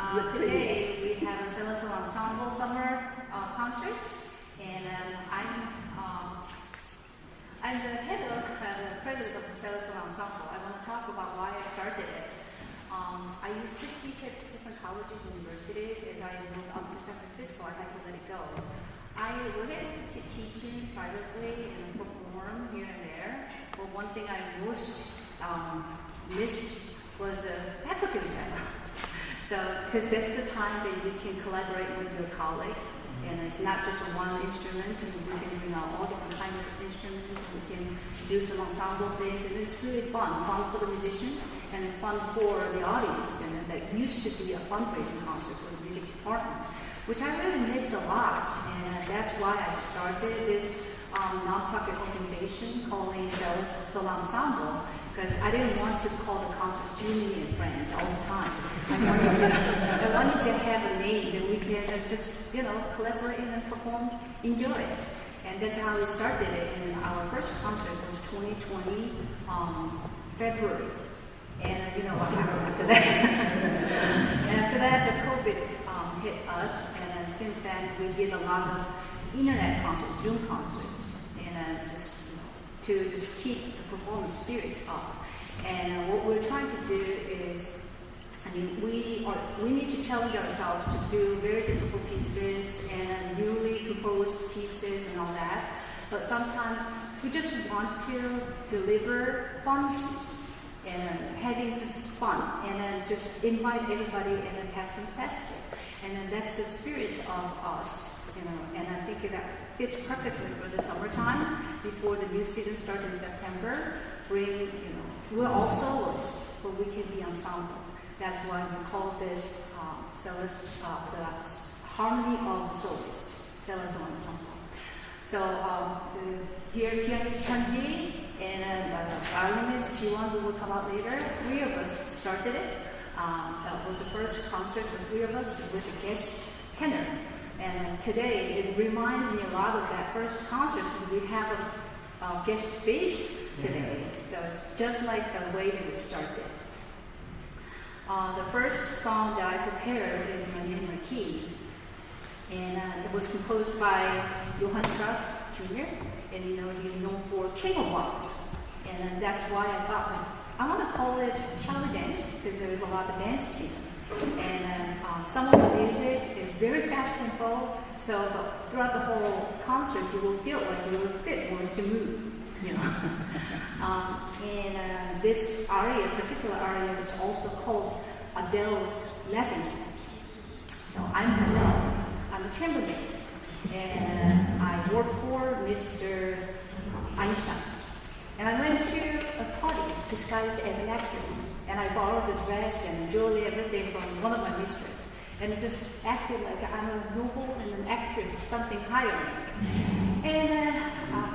Today we have a Celeste Ensemble summer concert, and I'm the head of the president of the Celeste Ensemble. I want to talk about why I started it. I used to teach at different colleges and universities. As I moved up to San Francisco, I had to let it go. I was able to keep teaching privately and perform here and there, but one thing I most missed was a faculty recital. So, because that's the time that you can collaborate with your colleague, and it's not just one instrument, and we can bring out all different kinds of instruments, we can do some ensemble things, and it's really fun for the musicians, and fun for the audience, and that used to be a fundraising concert for the music department, which I really missed a lot, and that's why I started this non-profit organization called Celeste Ensemble, because I didn't want to call the concert Jimmy and Friends all the time. I wanted to have a name that we can just, collaborate and perform, enjoy it. And that's how we started it. And our first concert was 2020, February. And you know what happened after that? And after that, COVID hit us. And since then, we did a lot of internet concerts, Zoom concerts, and to keep the performance spirit up. And what we're trying to do is, we need to challenge ourselves to do very difficult pieces and newly composed pieces and all that. But sometimes we just want to deliver fun piece and having just fun, and then just invite everybody and then have some festive. And then that's the spirit of us. And I think that fits perfectly for the summertime before the new season starts in September. We're all soloists, but we can be ensemble. That's why we call this Celeste, the harmony of soloists, Celeste Ensemble. So here, pianist Chanji and violinist Jiwon, who will come out later. Three of us started it. That was the first concert for three of us with a guest tenor. And today, it reminds me a lot of that first concert because we have a guest bass today. So it's just like the way that we started. The first song that I prepared is My Name Marquis. And it was composed by Johann Strauss Jr. And he's known for King of Waltz. And that's why I thought, I want to call it Charlie Dance because there was a lot of dance to it. And some of the music is very fast tempo, so throughout the whole concert you will feel like your feet wants to move, and this aria, particular aria, is also called Adele's Laughing Song. So I'm Adele, I'm a chambermaid, and I work for Mr. Einstein. And I went to a party disguised as an actress. And I borrowed the dress and jewelry, everything from one of my mistresses. And it just acted like I'm a noble and an actress, something higher. And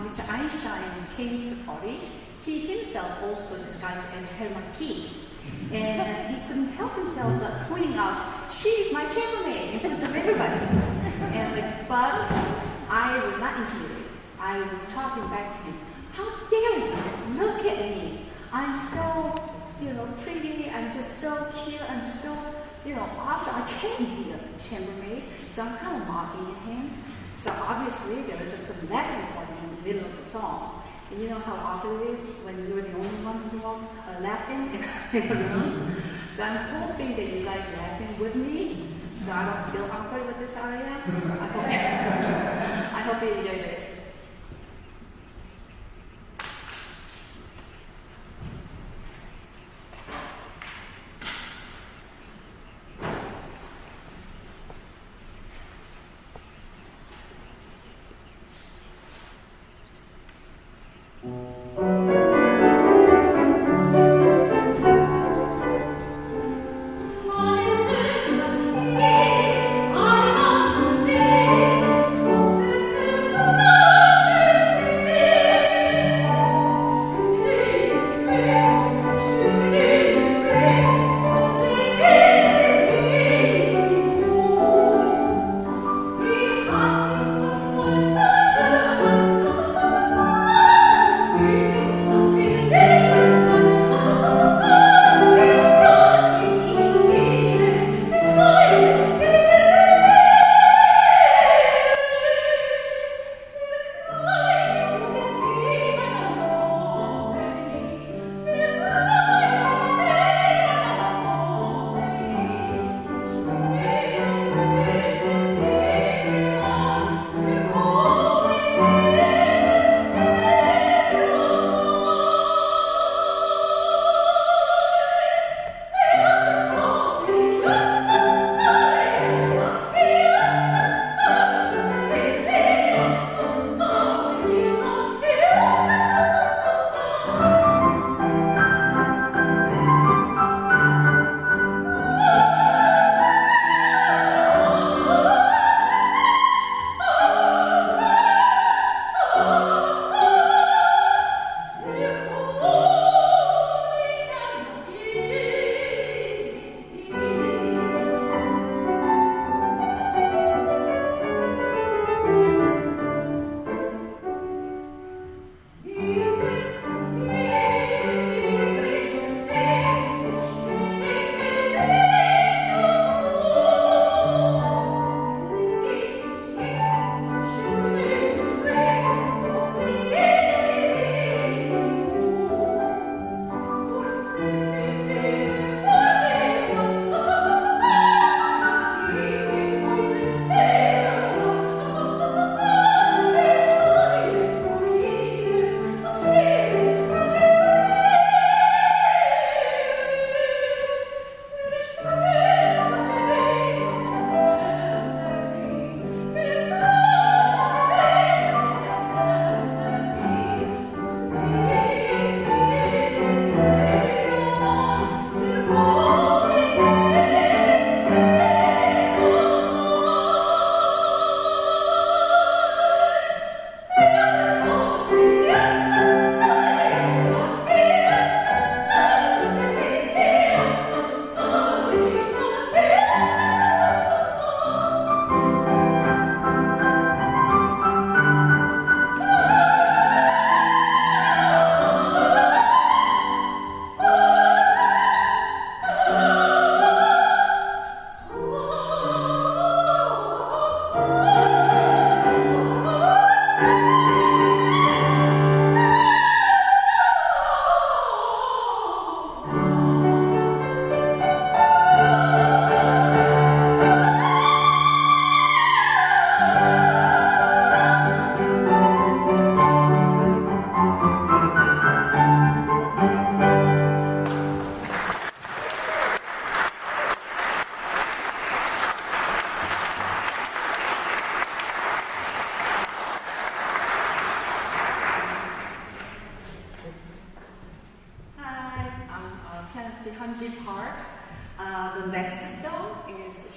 Mr. Einstein came to the party. He himself also disguised as Herr Marquis. And he couldn't help himself but pointing out, she's my chambermaid in front of everybody. But I was not intimidated. I was talking back to him. How dare you? Look at me. I'm so pretty, I'm just so cute, I'm just so, awesome. I can't be a chambermaid. So I'm kind of mocking at him. So obviously there was some laughing point in the middle of the song. And you know how awkward it is when you're the only one who's laughing in the room? So I'm hoping that you guys laughing with me, so I don't feel awkward with this aria. I hope you enjoy this. Oh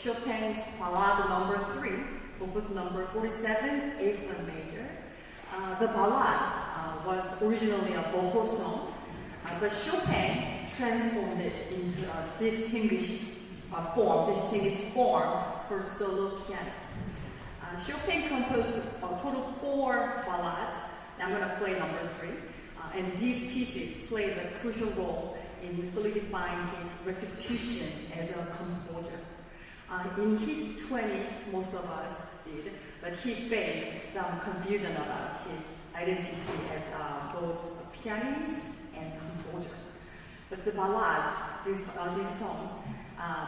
Chopin's Ballade number 3, opus number 47, A-flat major. The ballade was originally a vocal song, but Chopin transformed it into a distinguished form for solo piano. Chopin composed a total 4 ballades. I'm going to play number 3. And these pieces played a crucial role in solidifying his reputation as a composer. In his 20s, most of us did, but he faced some confusion about his identity as both a pianist and composer. But the ballades, these songs,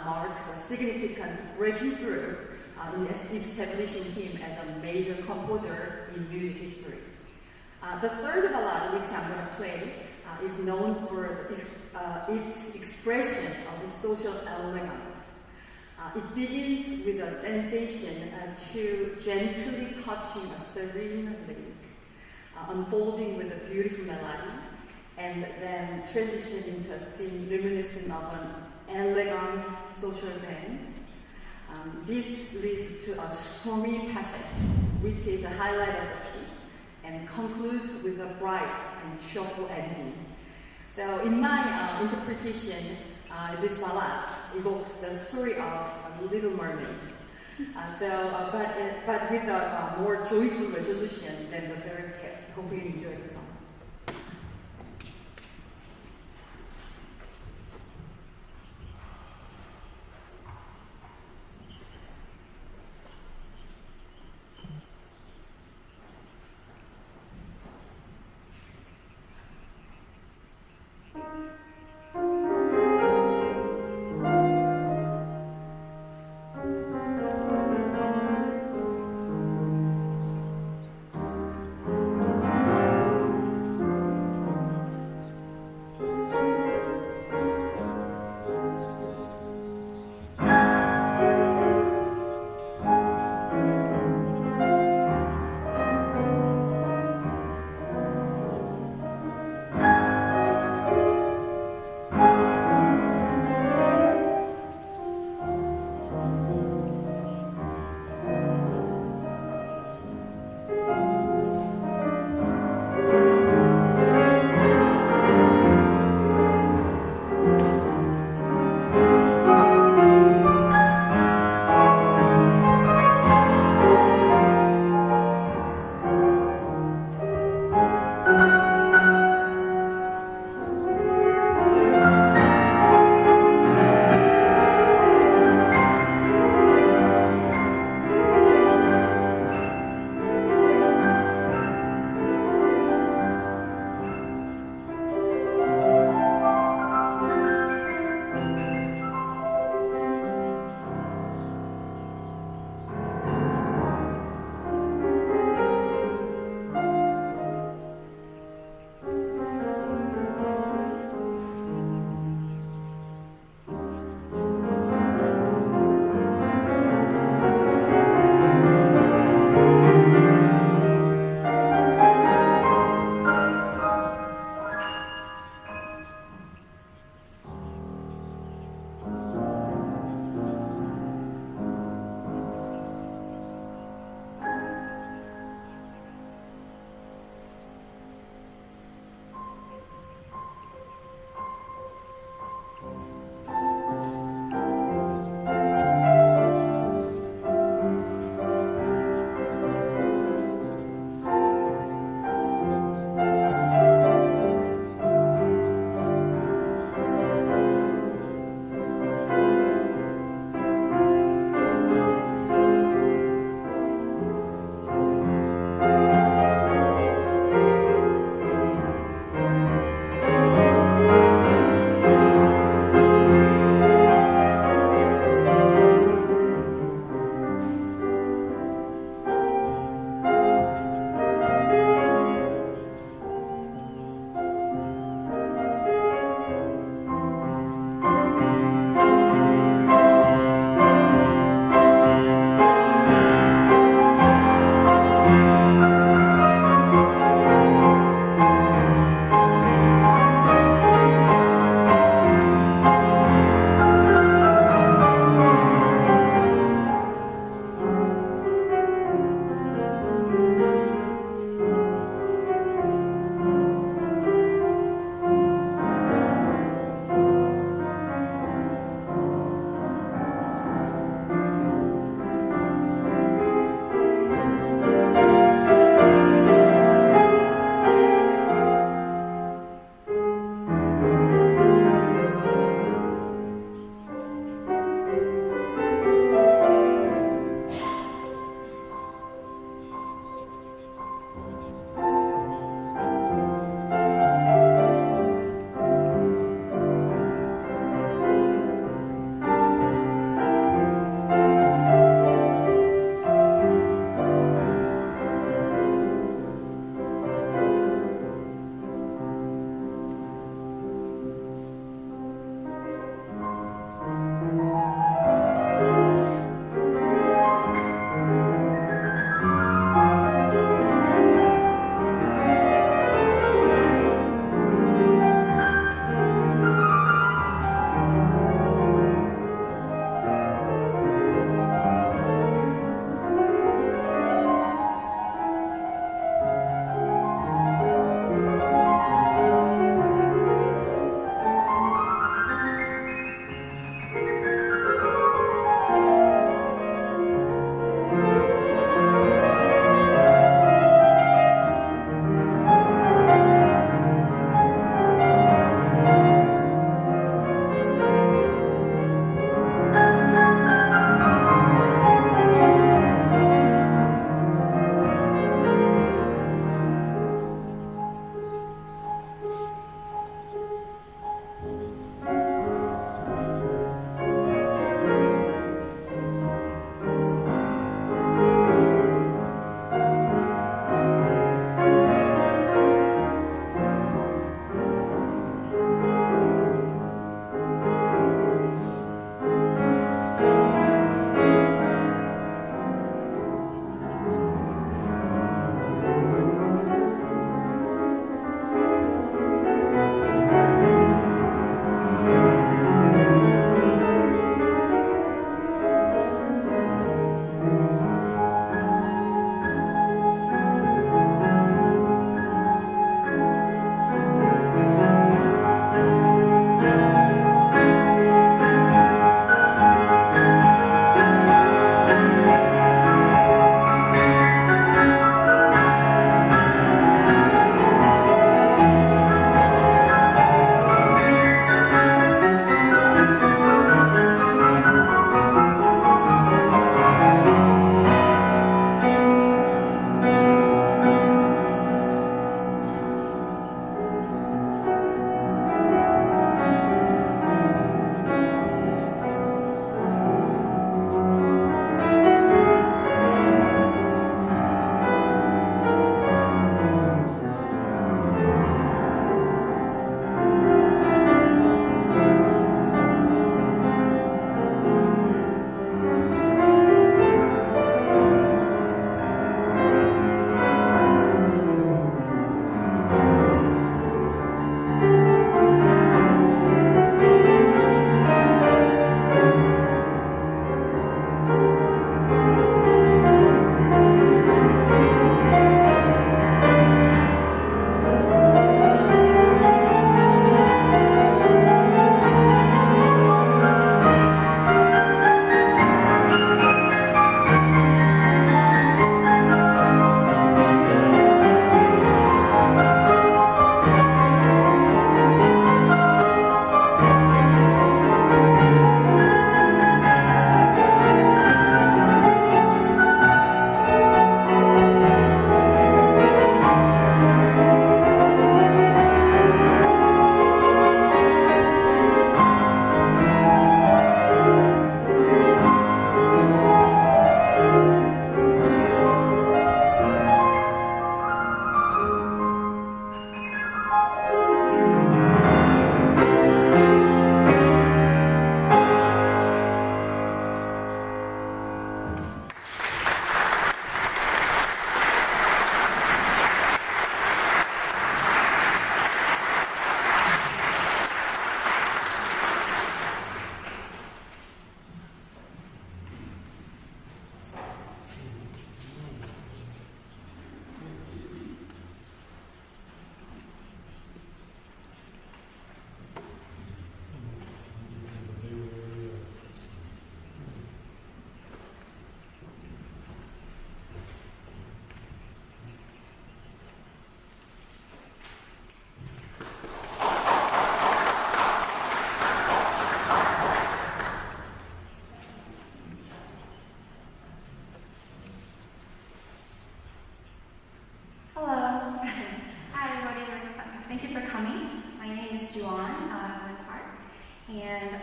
mark a significant breaking through in establishing him as a major composer in music history. The third ballade, which I'm going to play, is known for its expression of the social elegance. It begins with a sensation to gently touching a serene lake, unfolding with a beautiful melody, and then transition into a scene reminiscent of an elegant social dance. This leads to a stormy passage, which is the highlight of the piece, and concludes with a bright and cheerful ending. So in my interpretation, this ballade evokes the story of a Little Mermaid. But with a more joyful resolution than the fairy tales. Hope you enjoy the song.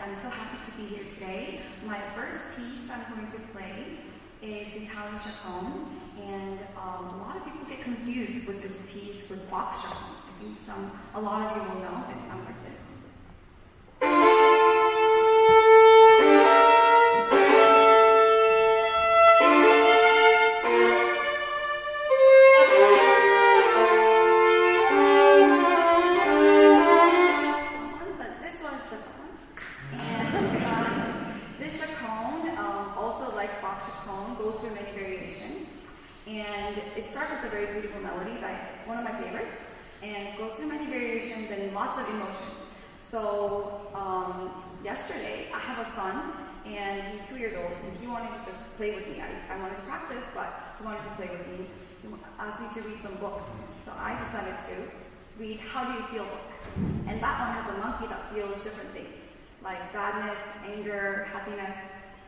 I'm so happy to be here today. My first piece I'm going to play is Vitali Chopin, and a lot of people get confused with this piece with box Chopin. I think a lot of you will know it sounds like this. And it starts with a very beautiful melody that is one of my favorites, and it goes through many variations and lots of emotions. So yesterday, I have a son, and he's 2 years old, and he wanted to just play with me. I wanted to practice, but he wanted to play with me. He asked me to read some books, so I decided to read How Do You Feel book. And that one has a monkey that feels different things, like sadness, anger, happiness.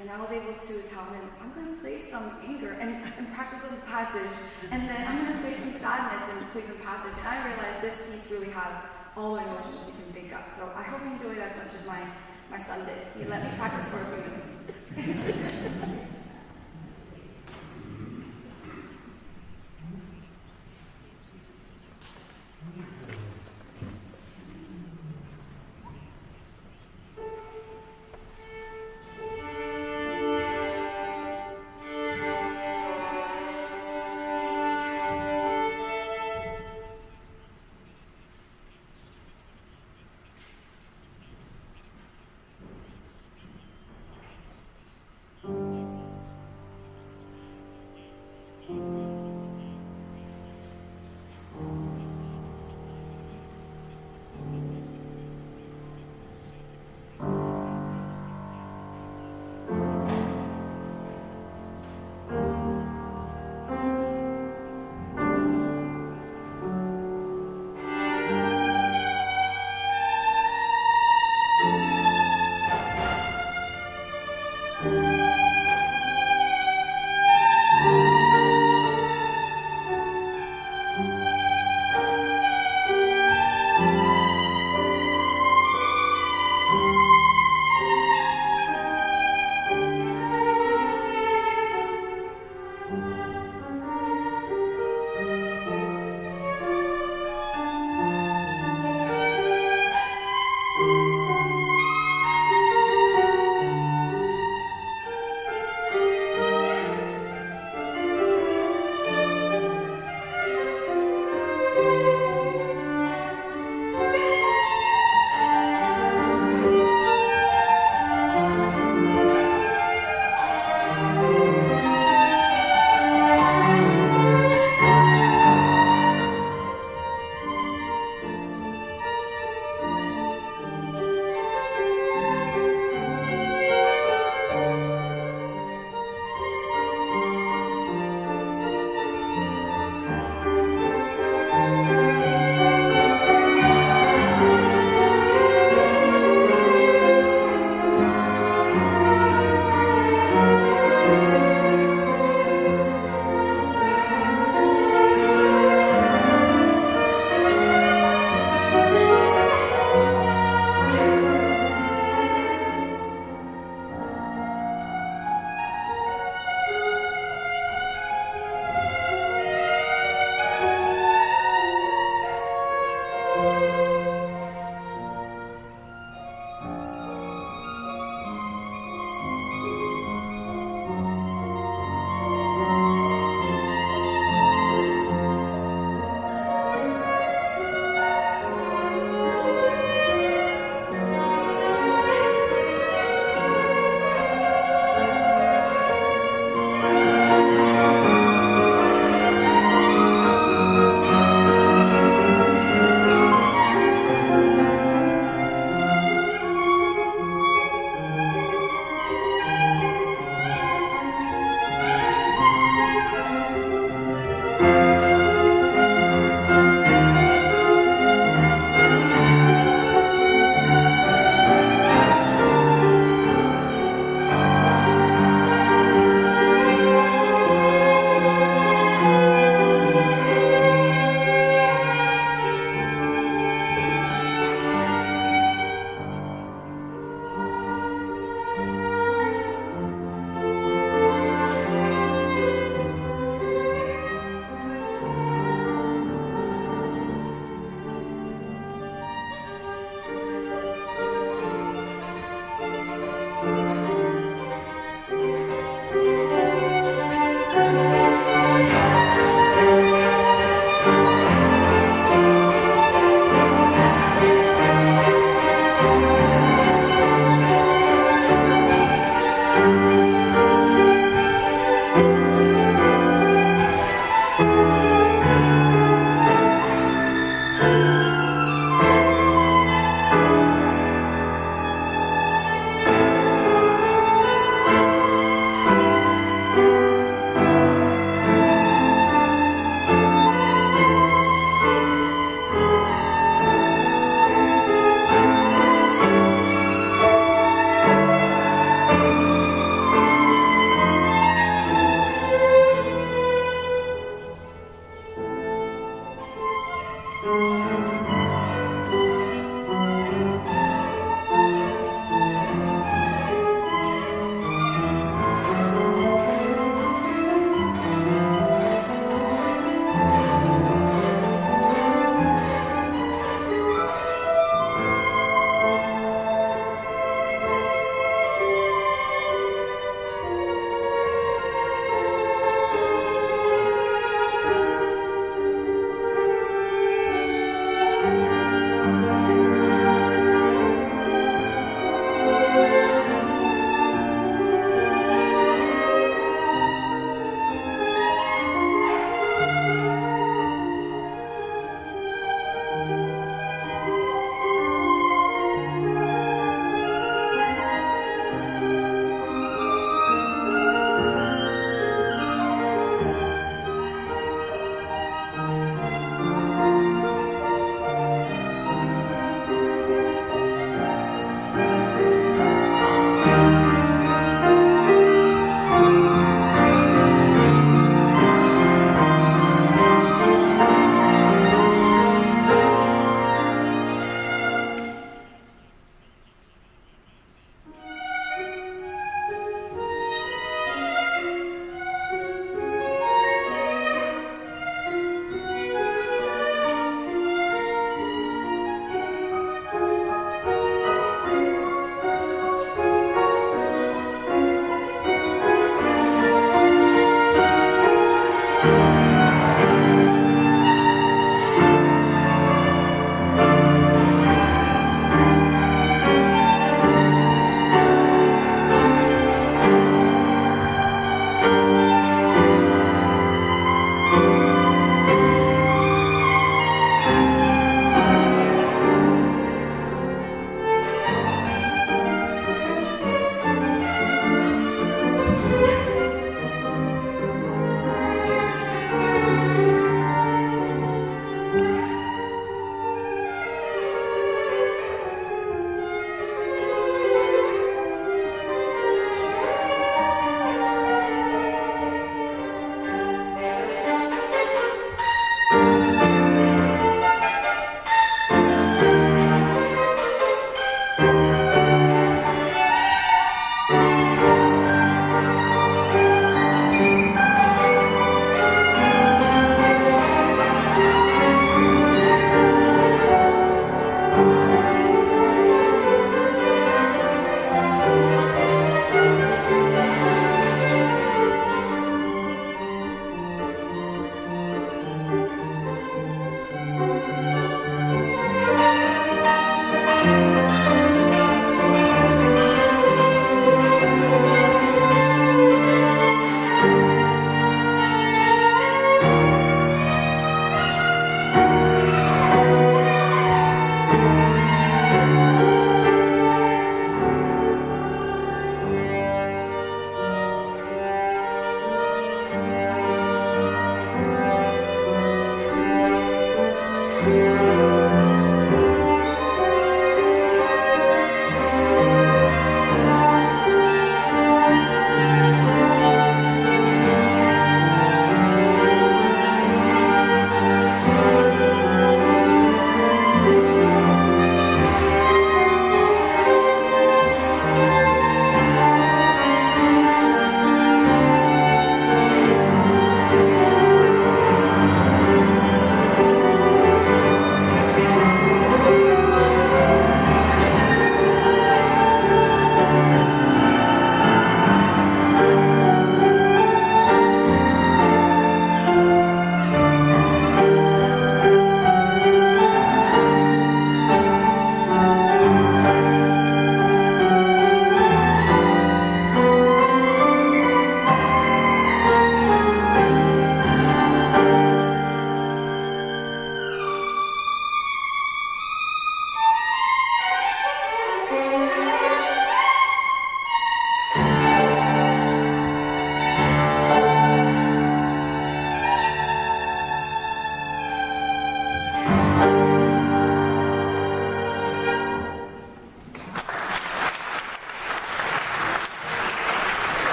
And I was able to tell him, I'm going to play some anger and practice some passage, and then I'm going to play some sadness and play some passage. And I realized this piece really has all the emotions you can think of. So I hope you enjoy it as much as my son did. He let me practice for a few minutes.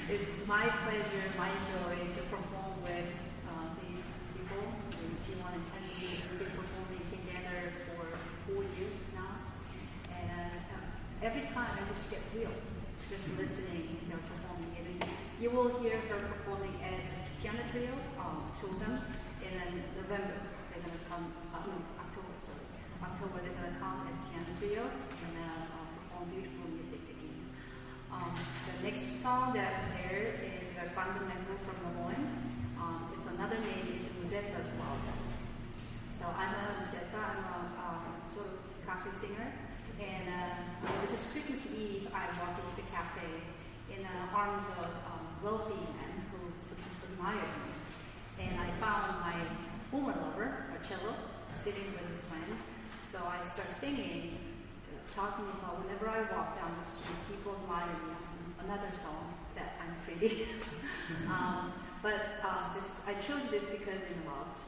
It's my pleasure, my joy to perform with these people. G1 and Henry have been performing together for 4 years now. And every time I just get thrilled, just listening, performing. And you will hear her performing as a piano trio, children. And then November, they're going to come, October, they're going to come as piano trio and perform beautiful music again. The next song that I prepared is Fundamental from Lemoyne. It's another name is Mozetta's Waltz. So I'm a Mozetta, I'm a sort of cafe singer. And this is Christmas Eve, I walked into the cafe in the arms of a wealthy man who admired me. And I found my former lover, a cello, sitting with his friend. So I start singing, talking about whenever I walk down the street, people admire me. Another song that I'm pretty. I chose this because in waltz,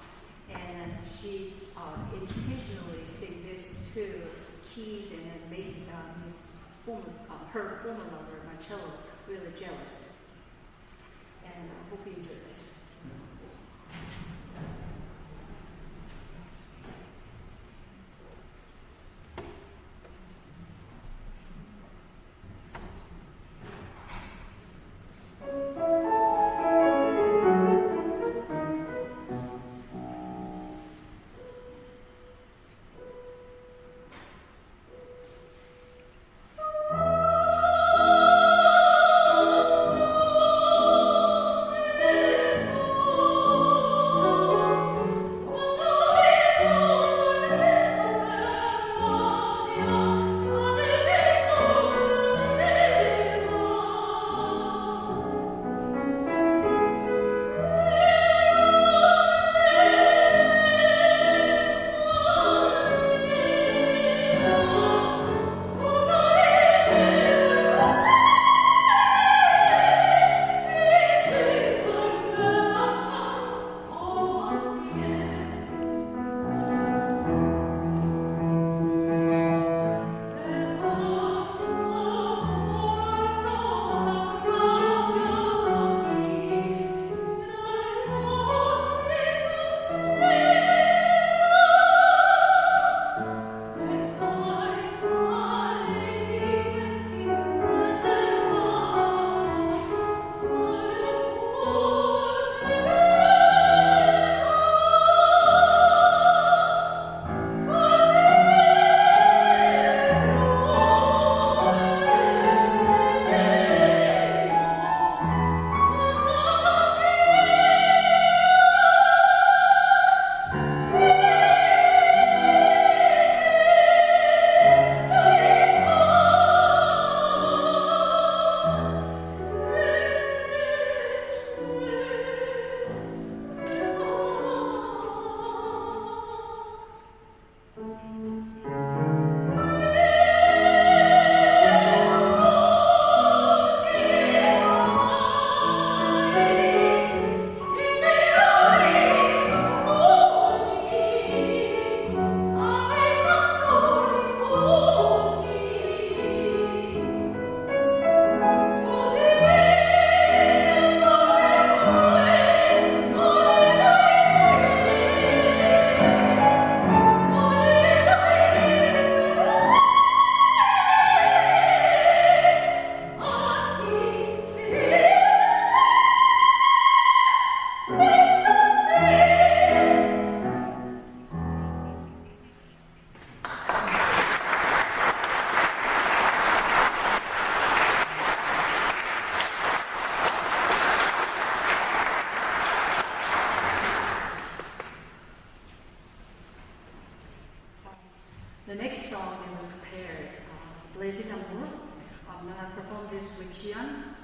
and she intentionally sang this to tease and made her former lover, Marcello, really jealous. And I hope you enjoy this.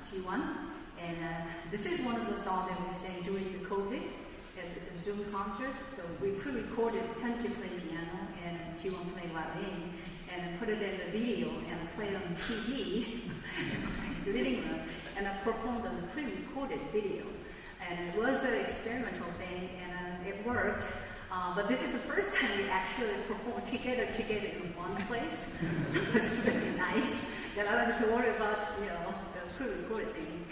G1, and this is one of the songs that we sang during the COVID as a Zoom concert. So we pre-recorded Henry playing piano and G1 playing violin, and put it in the video and played it on TV in the living room, and I performed on the pre-recorded video. And it was an experimental thing, and it worked. But this is the first time we actually performed together in one place. So it's really nice that I don't have to worry about, the pre-recorded thing.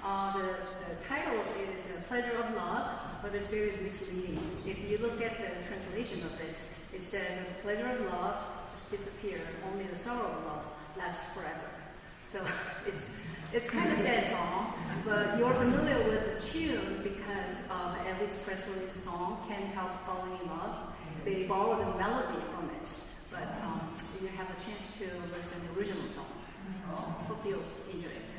The title is Pleasure of Love, but it's very misleading. If you look at the translation of it, it says pleasure of love just disappear, only the sorrow of love lasts forever. So it's kind of sad song, but you're familiar with the tune because Elvis Presley's song Can't Help Falling in Love. They borrow the melody from it, but you have a chance to listen to the original song. Hope you enjoy it.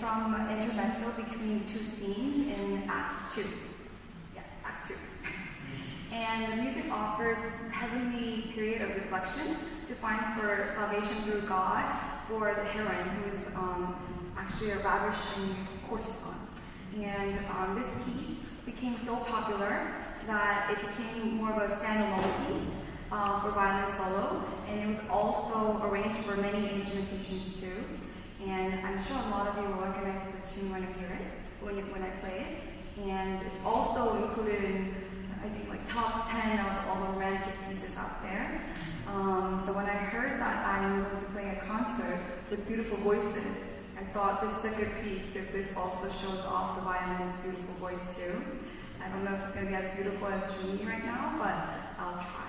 from an intermezzo between two scenes in Act 2. Yes, Act 2. And the music offers a heavenly period of reflection to find for salvation through God for the heroine, who is actually a ravishing courtesan. And this piece became so popular that it became more of a standalone piece for violin solo, and it was also arranged for many instrumentations too. And I'm sure a lot of you will recognize the tune when you hear it, when I play it. And it's also included in, I think, like top 10 of all the romantic pieces out there. So when I heard that I'm going to play a concert with beautiful voices, I thought this is a good piece because this also shows off the violin's beautiful voice too. I don't know if it's going to be as beautiful as Juni right now, but I'll try.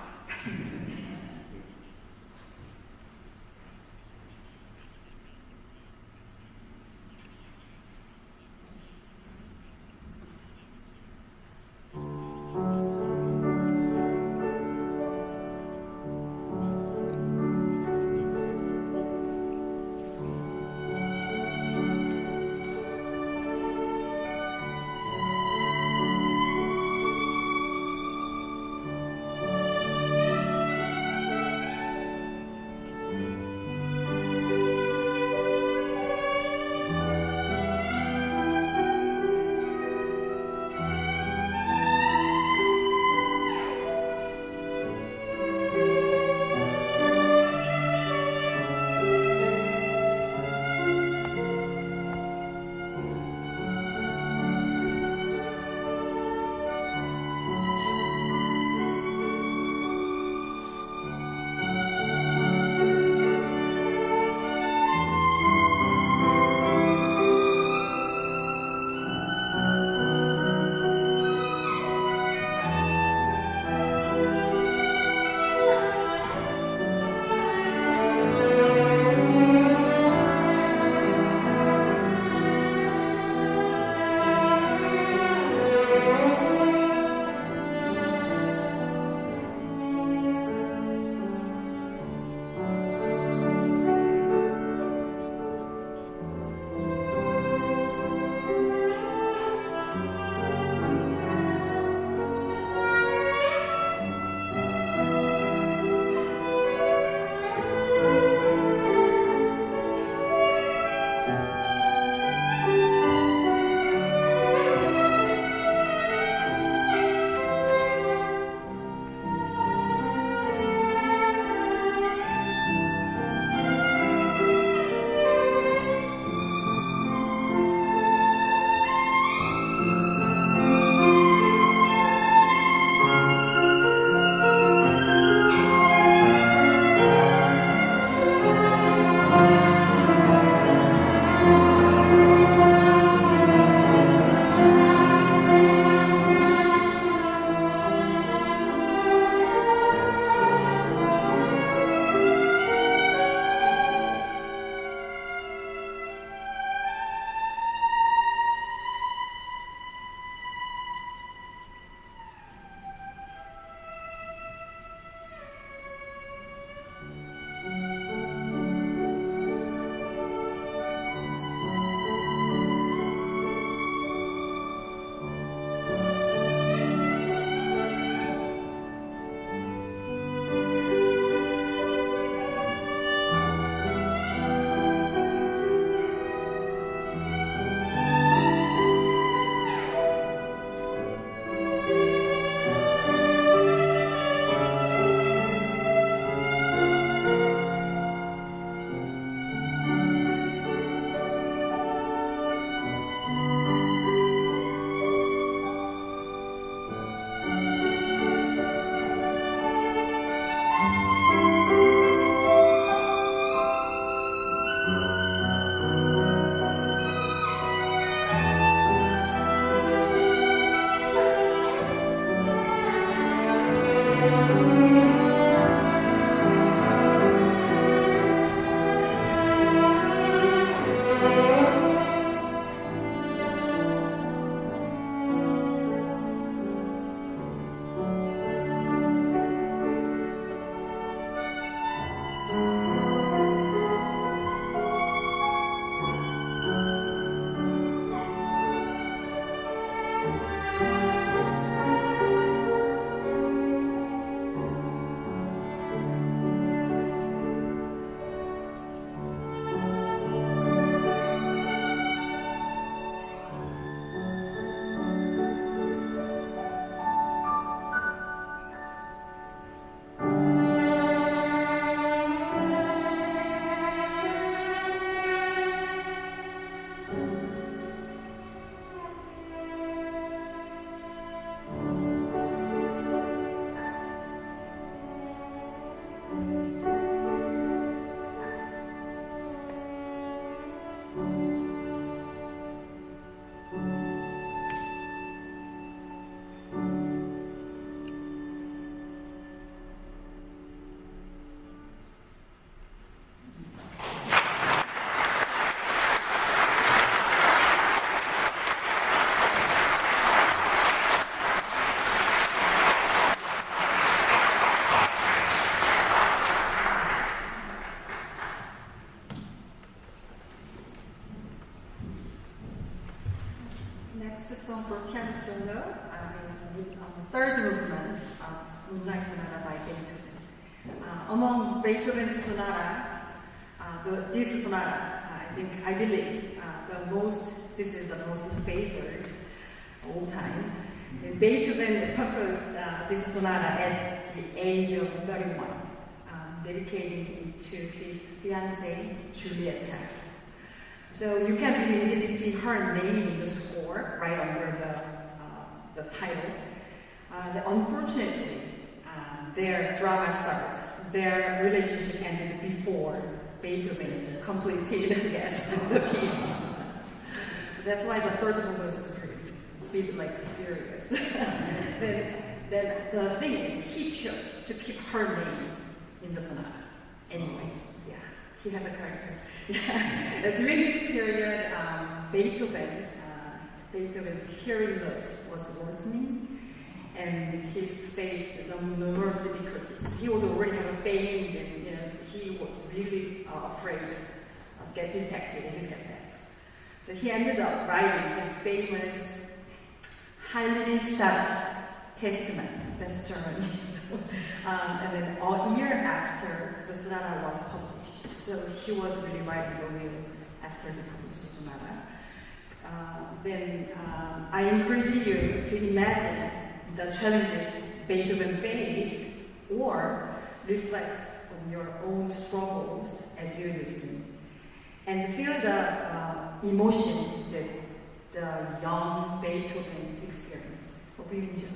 Next song for piano solo is the third movement of Moonlight Sonata by Beethoven. Among Beethoven's sonatas, this sonata, I believe, this is the most favored all time. Beethoven composed this sonata at the age of 31, dedicating it to his fiancée, Julieta. So you can really easily see her name in the score, right under the title. Unfortunately, their drama starts. Their relationship ended before Beethoven completed the piece. So that's why the third movement is pretty furious. then the thing is, he chose to keep her name in the sonata. Anyway, yeah, he has a character. During this period, Beethoven's hearing loss was worsening, and he faced numerous difficulties. He was already having pain, and he was really afraid of getting detected in his death. So he ended up writing his famous Heiligenstadt Testament. That's German. And then a year after the sonata was published, so he was really writing the will after he published the sonata. I encourage you to imagine the challenges Beethoven faced, or reflect on your own struggles as you listen, and feel the emotion that the young Beethoven experienced. Hope you enjoy.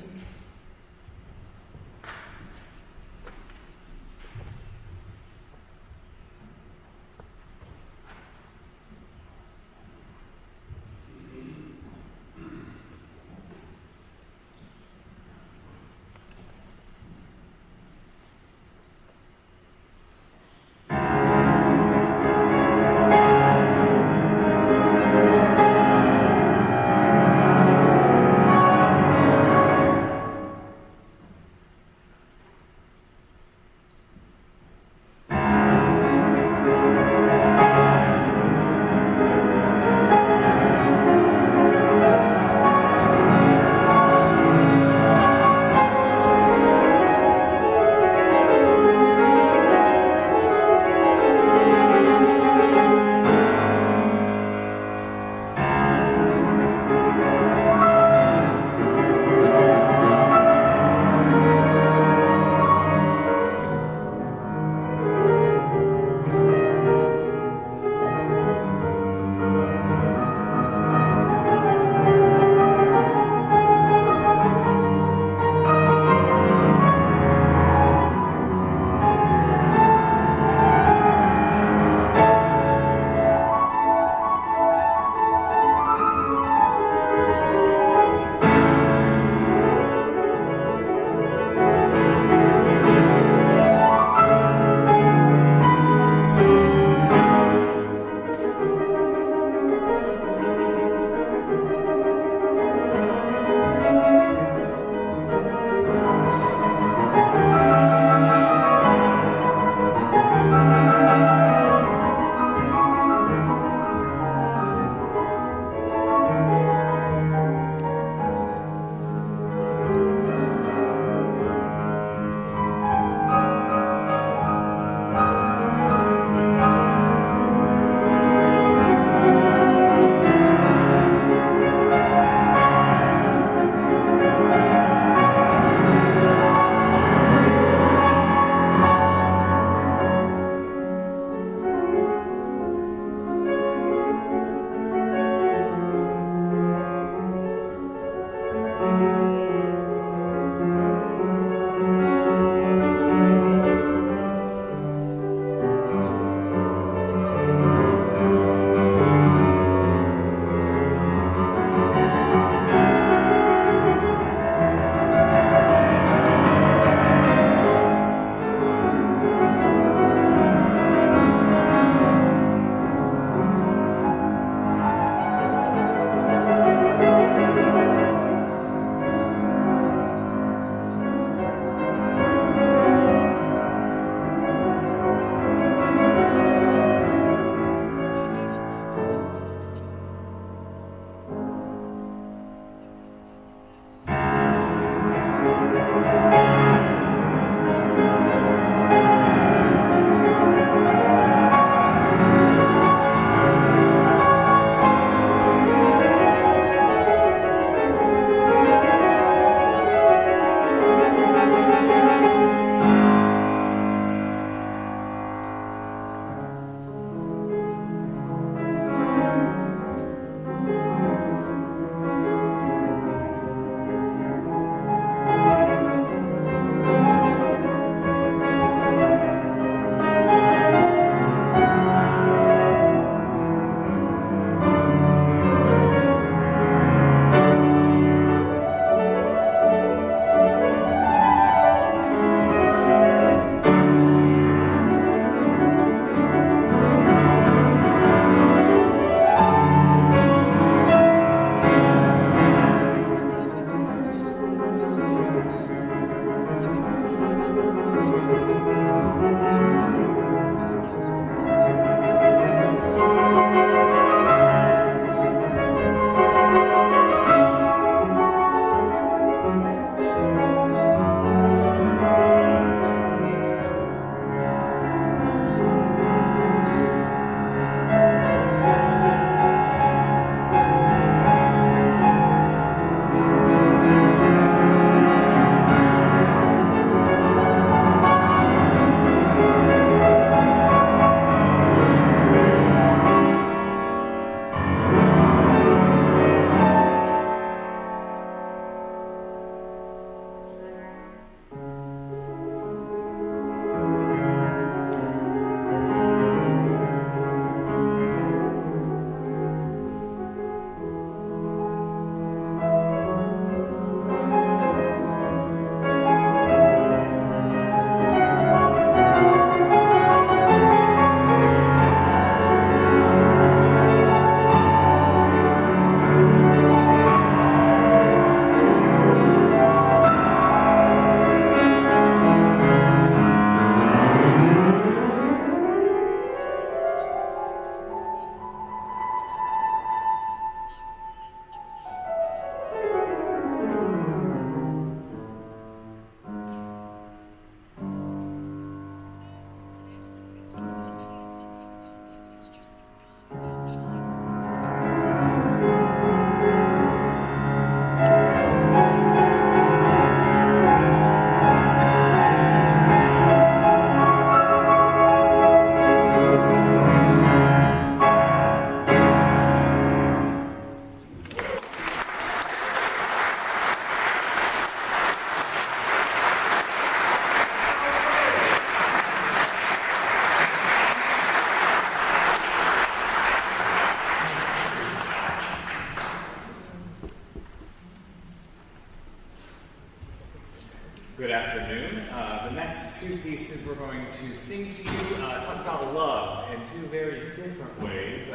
next two pieces we're going to sing to you talk about love in two very different ways,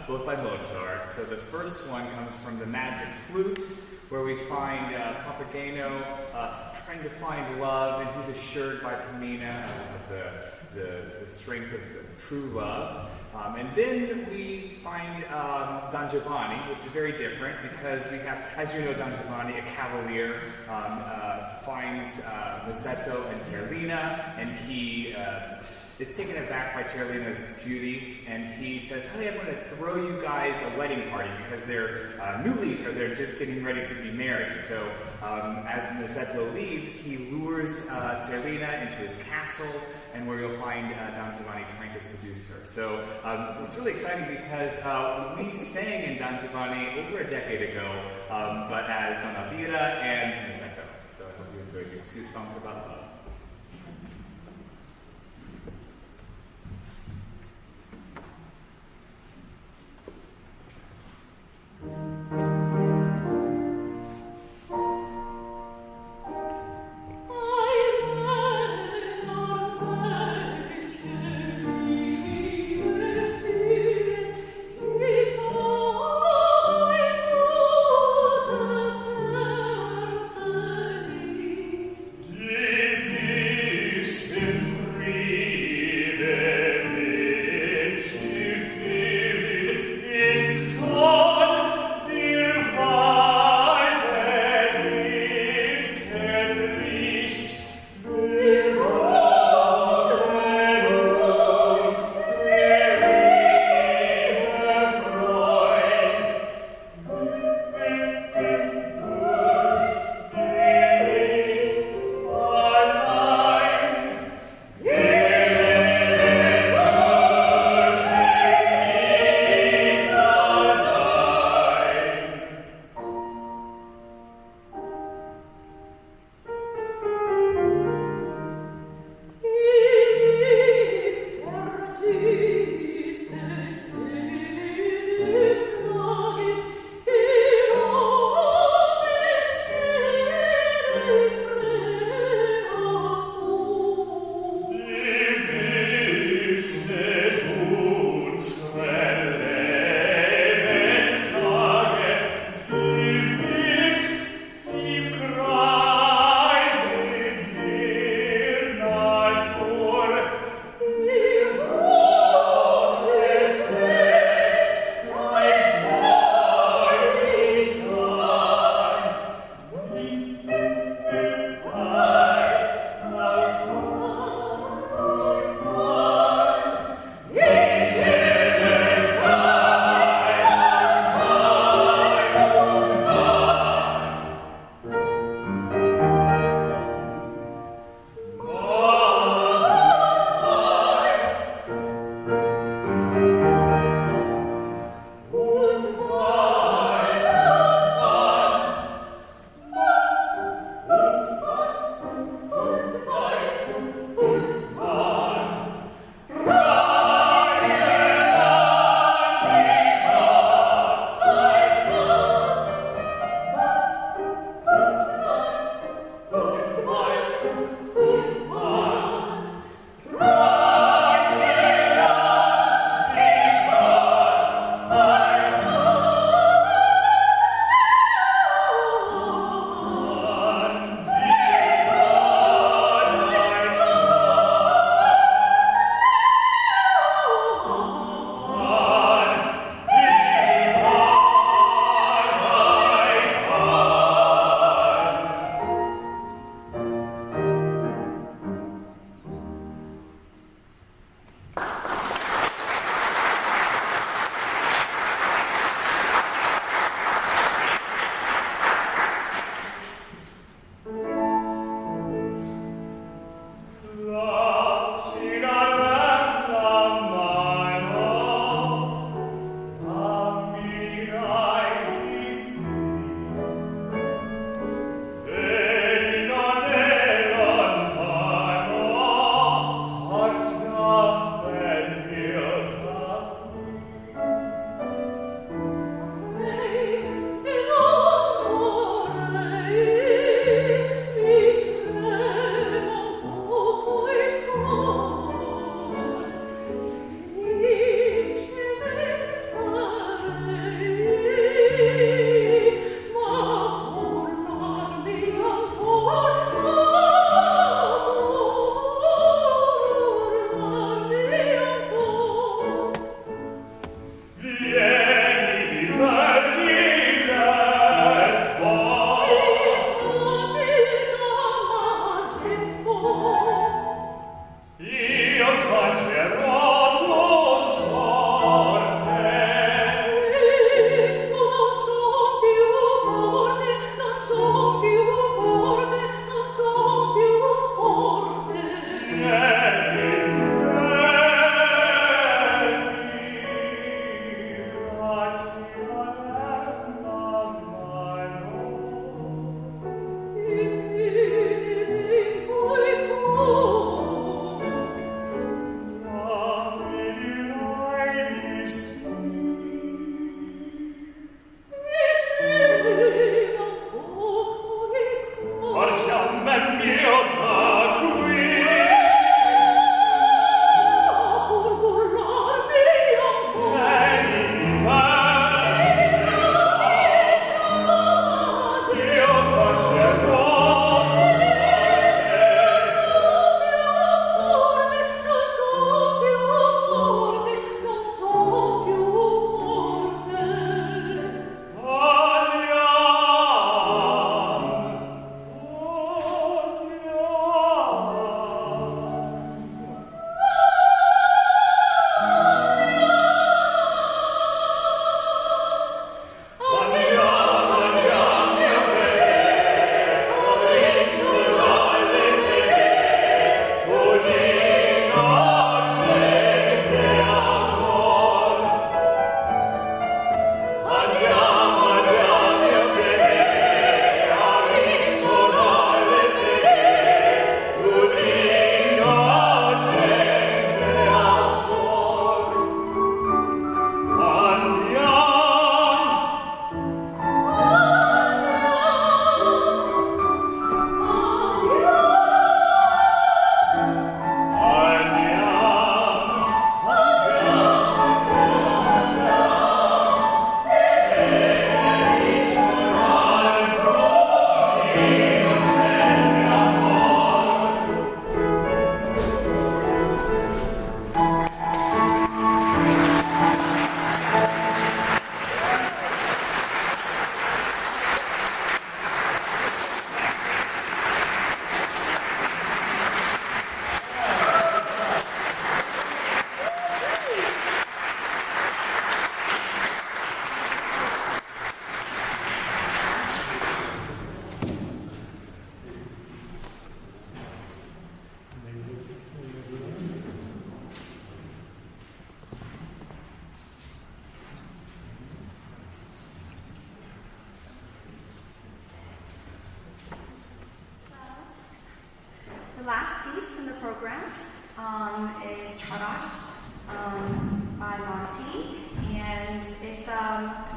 both by Mozart. So the first one comes from the Magic Flute, where we find Papageno trying to find love, and he's assured by Pamina of the strength of true love. And then we find Don Giovanni, which is very different because we have, as you know, Don Giovanni, a cavalier, finds Mazzetto and Terlina, and he is taken aback by Terlina's beauty, and he says, "Hey, I'm going to throw you guys a wedding party because they're they're just getting ready to be married." So as Mazzetto leaves, he lures Terlina into his castle, and where you'll find Don Giovanni trying to seduce her. So it's really exciting because we sang in Don Giovanni over a decade ago, but as Don Elvira and Mazzetto. So I hope you enjoyed these two songs about love. This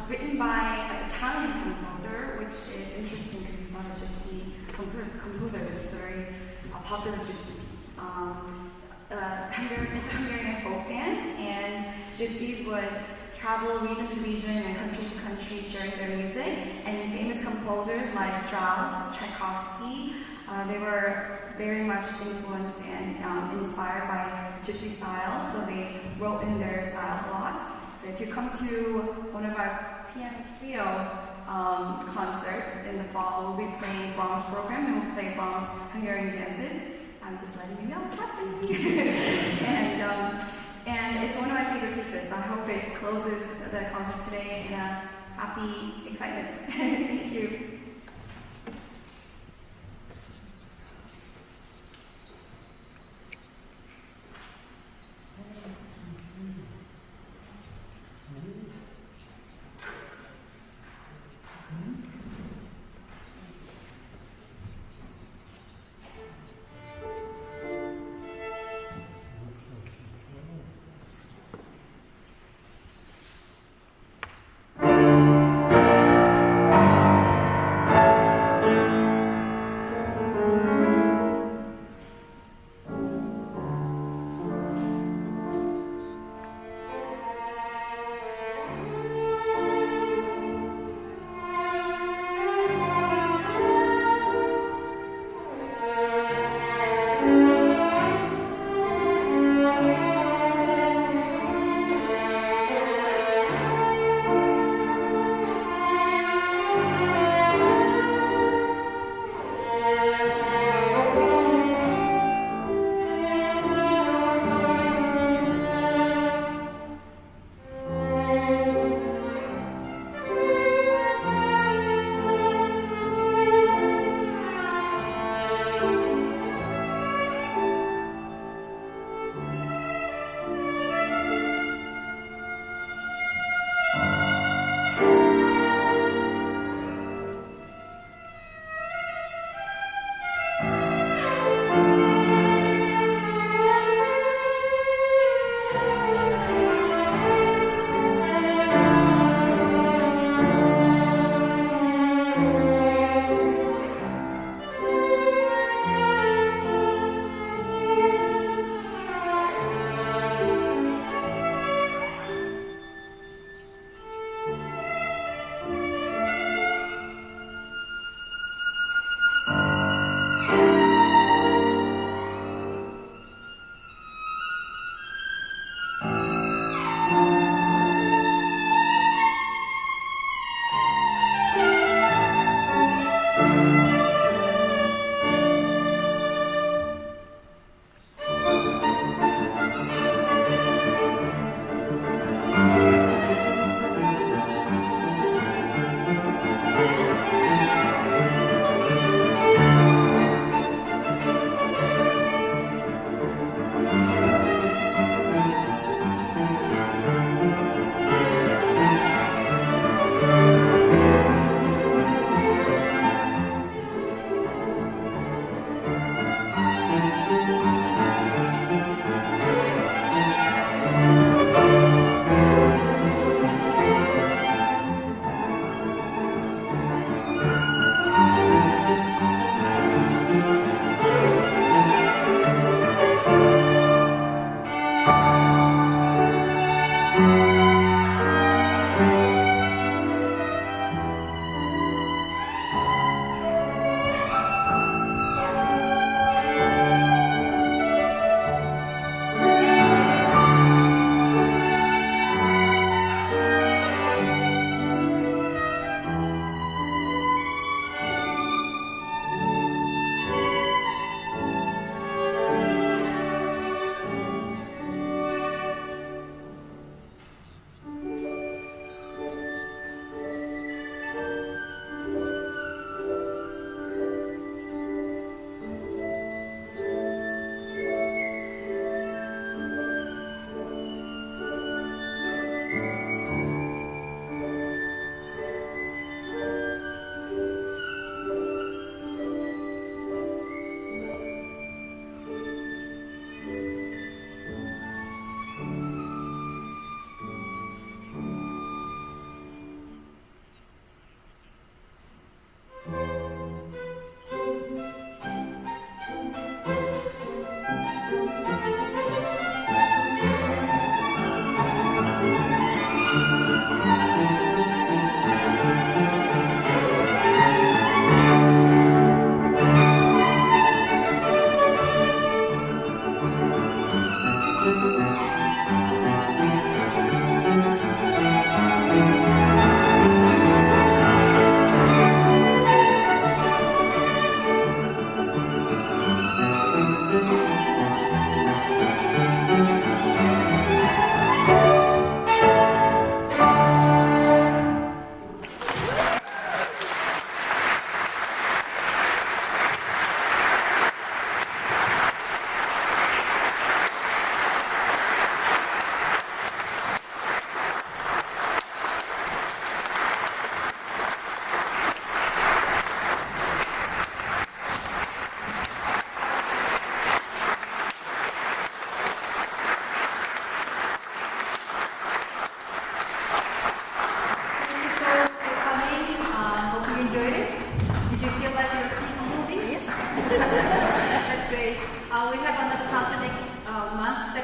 written by an Italian composer, which is interesting because he's not a gypsy composer. This is a very popular gypsy piece. It's a Hungarian folk dance, and gypsies would travel region to region and country to country sharing their music. And famous composers like Strauss, Tchaikovsky, they were very much influenced and inspired by gypsy style, so they wrote in their style a lot. So if you come to one of our piano trio concert in the fall, we'll be playing Brahms program and we'll play Brahms Hungarian dances. I'm just letting you know what's happening. and it's one of my favorite pieces. I hope it closes the concert today in a happy excitement. Thank you.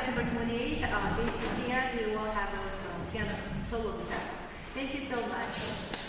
September 28th, JCCN, we will have a piano solo recital. Thank you so much.